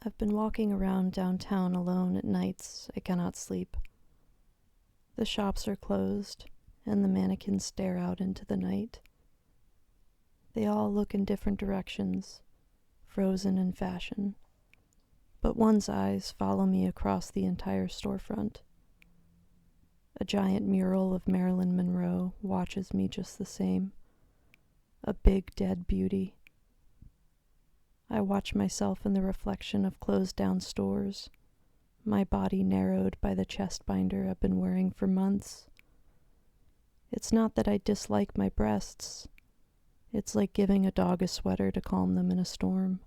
I've been walking around downtown alone at nights I cannot sleep. The shops are closed, and the mannequins stare out into the night. They all look in different directions, frozen in fashion, but one's eyes follow me across the entire storefront. A giant mural of Marilyn Monroe watches me just the same. A big dead beauty. I watch myself in the reflection of closed-down stores, my body narrowed by the chest binder I've been wearing for months. It's not that I dislike my breasts. It's like giving a dog a sweater to calm them in a storm.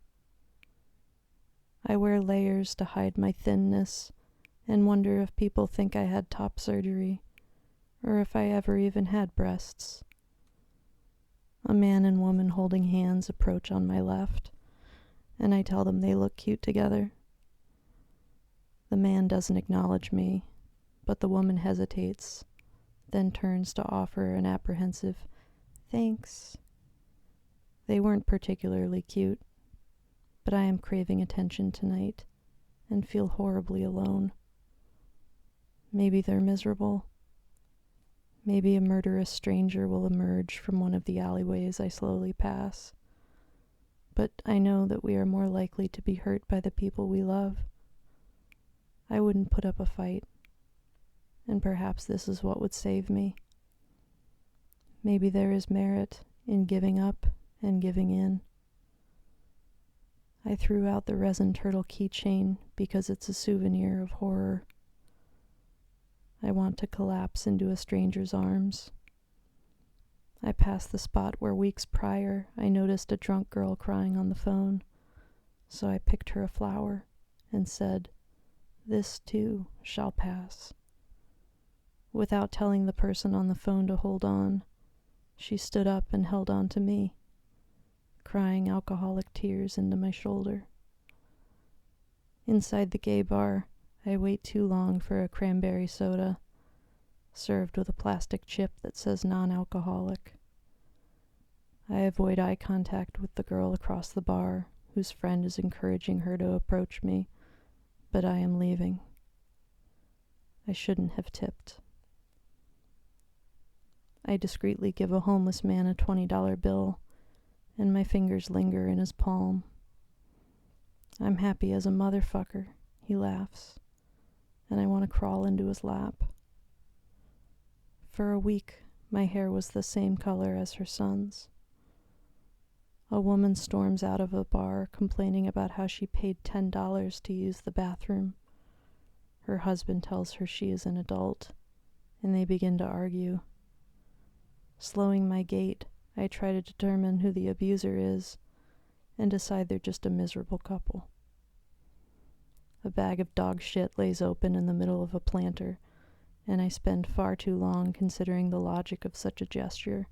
I wear layers to hide my thinness and wonder if people think I had top surgery, or if I ever even had breasts. A man and woman holding hands approach on my left, and I tell them they look cute together. The man doesn't acknowledge me, but the woman hesitates, then turns to offer an apprehensive thanks. They weren't particularly cute, but I am craving attention tonight and feel horribly alone. Maybe they're miserable. Maybe a murderous stranger will emerge from one of the alleyways I slowly pass. But I know that we are more likely to be hurt by the people we love. I wouldn't put up a fight, and perhaps this is what would save me. Maybe there is merit in giving up and giving in. I threw out the resin turtle keychain because it's a souvenir of horror. I want to collapse into a stranger's arms. I passed the spot where weeks prior I noticed a drunk girl crying on the phone, so I picked her a flower and said, "This too shall pass." Without telling the person on the phone to hold on, she stood up and held on to me, crying alcoholic tears into my shoulder. Inside the gay bar, I wait too long for a cranberry soda, served with a plastic chip that says non-alcoholic. I avoid eye contact with the girl across the bar, whose friend is encouraging her to approach me, but I am leaving. I shouldn't have tipped. I discreetly give a homeless man a $20 bill, and my fingers linger in his palm. "I'm happy as a motherfucker," he laughs, and I want to crawl into his lap. For a week, my hair was the same color as her son's. A woman storms out of a bar complaining about how she paid $10 to use the bathroom. Her husband tells her she is an adult, and they begin to argue. Slowing my gait, I try to determine who the abuser is and decide they're just a miserable couple. A bag of dog shit lays open in the middle of a planter, and I spend far too long considering the logic of such a gesture.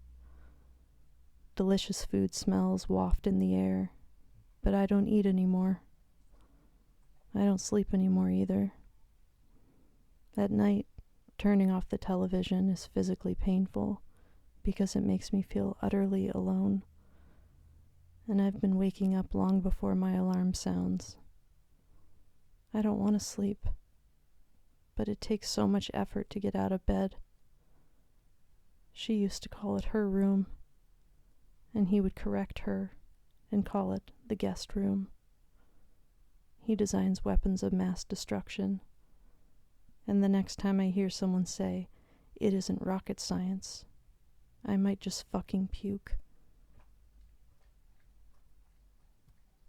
Delicious food smells waft in the air, but I don't eat anymore. I don't sleep anymore either. At night, turning off the television is physically painful because it makes me feel utterly alone, and I've been waking up long before my alarm sounds. I don't want to sleep, but it takes so much effort to get out of bed. She used to call it her room, and he would correct her and call it the guest room. He designs weapons of mass destruction, and the next time I hear someone say, "It isn't rocket science," I might just fucking puke.